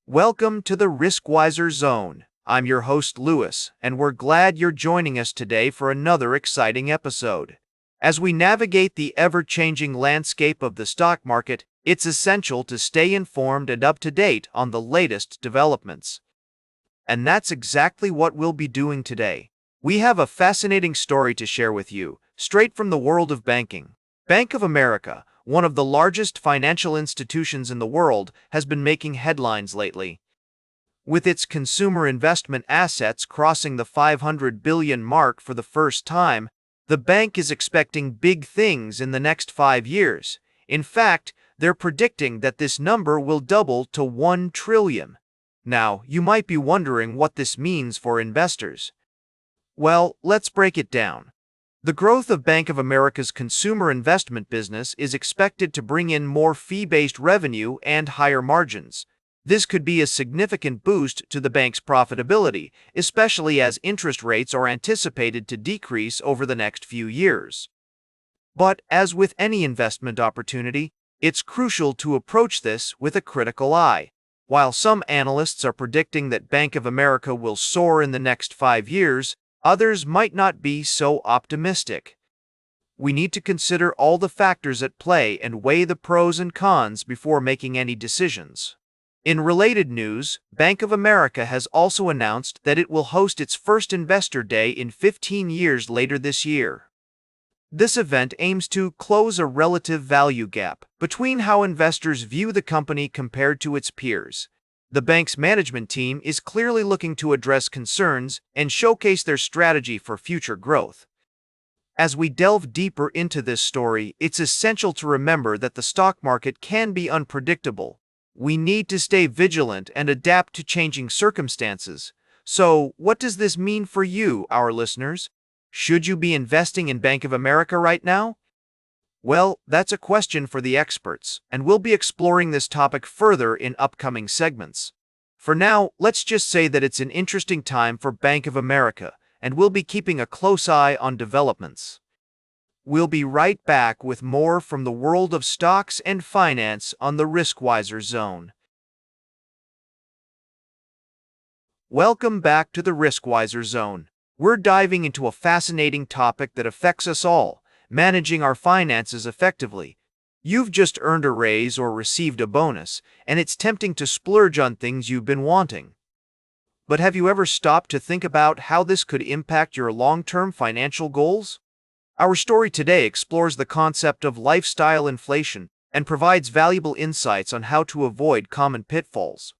Welcome to the Riskwiser Zone. I'm your host, Lewis, and we're glad you're joining us today for another exciting episode. As we navigate the ever-changing landscape of the stock market, it's essential to stay informed and up to date on the latest developments. And that's exactly what we'll be doing today. We have a fascinating story to share with you, straight from the world of banking. Bank of America, one of the largest financial institutions in the world, has been making headlines lately. With its consumer investment assets crossing the $500 billion mark for the first time, the bank is expecting big things in the next 5 years. In fact, they're predicting that this number will double to $1 trillion. Now, you might be wondering what this means for investors. Well, let's break it down. The growth of Bank of America's consumer investment business is expected to bring in more fee-based revenue and higher margins. This could be a significant boost to the bank's profitability, especially as interest rates are anticipated to decrease over the next few years. But as with any investment opportunity, it's crucial to approach this with a critical eye. While some analysts are predicting that Bank of America will soar in the next 5 years, others might not be so optimistic. We need to consider all the factors at play and weigh the pros and cons before making any decisions. In related news, Bank of America has also announced that it will host its first Investor Day in 15 years later this year. This event aims to close a relative value gap between how investors view the company compared to its peers. The bank's management team is clearly looking to address concerns and showcase their strategy for future growth. As we delve deeper into this story, it's essential to remember that the stock market can be unpredictable. We need to stay vigilant and adapt to changing circumstances. So, what does this mean for you, our listeners? Should you be investing in Bank of America right now? Well, that's a question for the experts, and we'll be exploring this topic further in upcoming segments. For now, let's just say that it's an interesting time for Bank of America, and we'll be keeping a close eye on developments. We'll be right back with more from the world of stocks and finance on the Riskwiser Zone. Welcome back to the Riskwiser Zone. We're diving into a fascinating topic that affects us all: managing our finances effectively. You've just earned a raise or received a bonus, and it's tempting to splurge on things you've been wanting. But have you ever stopped to think about how this could impact your long-term financial goals? Our story today explores the concept of lifestyle inflation and provides valuable insights on how to avoid common pitfalls.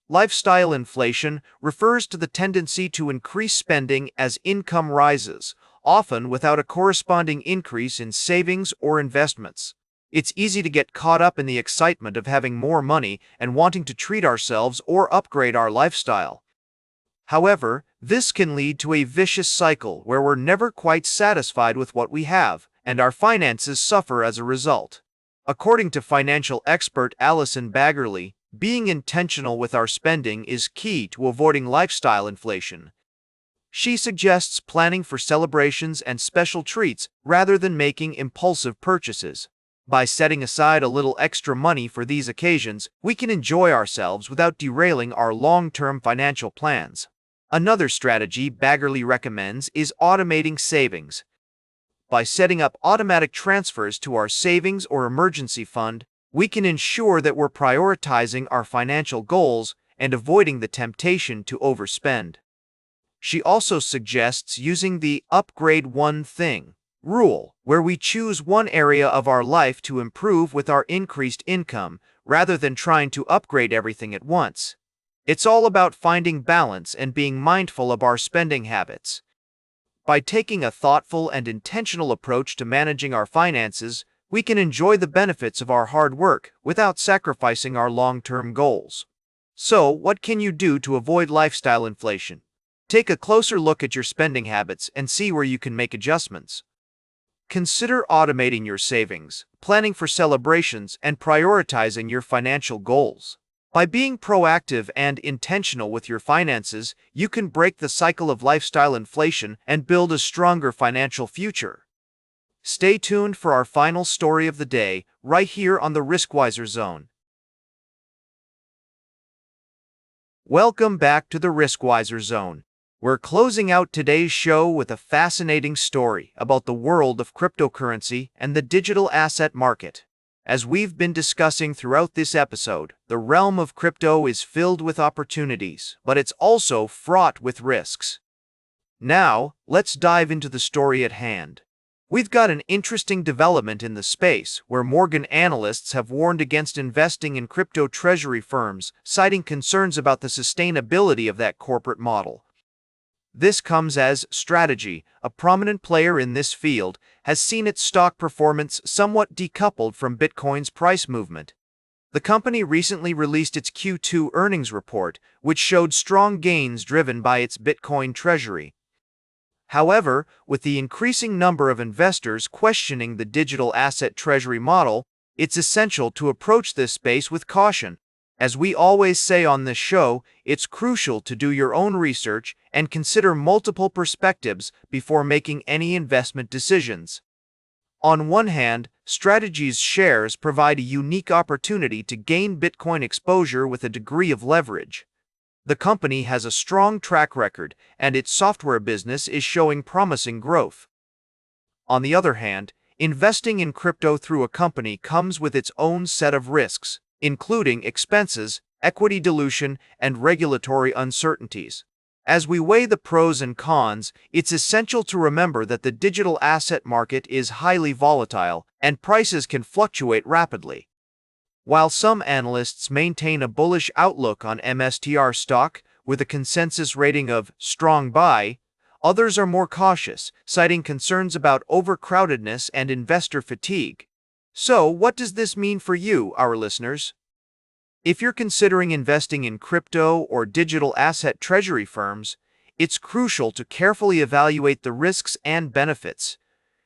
Lifestyle inflation refers to the tendency to increase spending as income rises, often without a corresponding increase in savings or investments. It's easy to get caught up in the excitement of having more money and wanting to treat ourselves or upgrade our lifestyle. However, this can lead to a vicious cycle where we're never quite satisfied with what we have, and our finances suffer as a result. According to financial expert Alison Baggerly, being intentional with our spending is key to avoiding lifestyle inflation. She suggests planning for celebrations and special treats rather than making impulsive purchases. By setting aside a little extra money for these occasions, we can enjoy ourselves without derailing our long-term financial plans. Another strategy Baggerly recommends is automating savings. By setting up automatic transfers to our savings or emergency fund, we can ensure that we're prioritizing our financial goals and avoiding the temptation to overspend. She also suggests using the upgrade one thing rule, where we choose one area of our life to improve with our increased income, rather than trying to upgrade everything at once. It's all about finding balance and being mindful of our spending habits. By taking a thoughtful and intentional approach to managing our finances, we can enjoy the benefits of our hard work without sacrificing our long-term goals. So, what can you do to avoid lifestyle inflation? Take a closer look at your spending habits and see where you can make adjustments. Consider automating your savings, planning for celebrations, and prioritizing your financial goals. By being proactive and intentional with your finances, you can break the cycle of lifestyle inflation and build a stronger financial future. Stay tuned for our final story of the day, right here on the Riskwiser Zone. Welcome back to the Riskwiser Zone. We're closing out today's show with a fascinating story about the world of cryptocurrency and the digital asset market. As we've been discussing throughout this episode, the realm of crypto is filled with opportunities, but it's also fraught with risks. Now, let's dive into the story at hand. We've got an interesting development in the space where Morgan analysts have warned against investing in crypto treasury firms, citing concerns about the sustainability of that corporate model. This comes as Strategy, a prominent player in this field, has seen its stock performance somewhat decoupled from Bitcoin's price movement. The company recently released its Q2 earnings report, which showed strong gains driven by its Bitcoin treasury. However, with the increasing number of investors questioning the digital asset treasury model, it's essential to approach this space with caution. As we always say on this show, it's crucial to do your own research and consider multiple perspectives before making any investment decisions. On one hand, Strategy's shares provide a unique opportunity to gain Bitcoin exposure with a degree of leverage. The company has a strong track record, and its software business is showing promising growth. On the other hand, investing in crypto through a company comes with its own set of risks, including expenses, equity dilution, and regulatory uncertainties. As we weigh the pros and cons, it's essential to remember that the digital asset market is highly volatile, and prices can fluctuate rapidly. While some analysts maintain a bullish outlook on MSTR stock with a consensus rating of strong buy, others are more cautious, citing concerns about overcrowdedness and investor fatigue. So, what does this mean for you, our listeners? If you're considering investing in crypto or digital asset treasury firms, it's crucial to carefully evaluate the risks and benefits.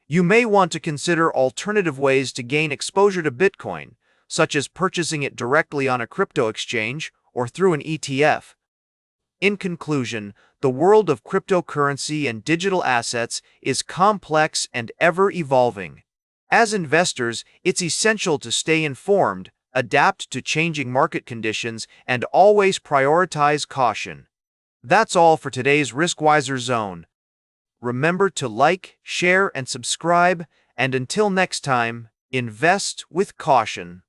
You may want to consider alternative ways to gain exposure to Bitcoin, such as purchasing it directly on a crypto exchange or through an ETF. In conclusion, the world of cryptocurrency and digital assets is complex and ever-evolving. As investors, it's essential to stay informed, adapt to changing market conditions, and always prioritize caution. That's all for today's Riskwiser Zone. Remember to like, share, and subscribe, and until next time, invest with caution.